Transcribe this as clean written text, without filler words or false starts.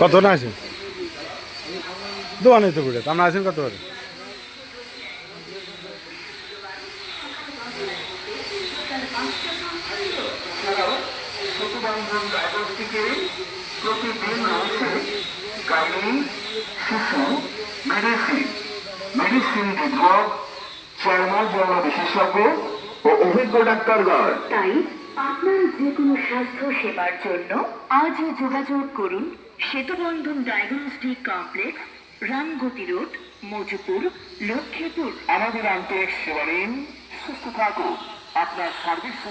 কত না আছেন দোকানে তো ঘুরে আমরা আছেন কত করে প্রতিদিন রয়েছে গাইনি শিশু মেডিসিন বিভাগ 4 মাস জন্য বিশেষজ্ঞ ও অভিজ্ঞ ডাক্তারগণ। তাই আপনার যে কোনো স্বাস্থ্য সেবার জন্য আজই যোগাযোগ করুন Setubandhan diagnostic complex, Ramgati road, Majupur, Lakshmipur. আমাদের আন্তরিক সেবা নিন, সুস্থ থাকুন। আপনার সার্ভিস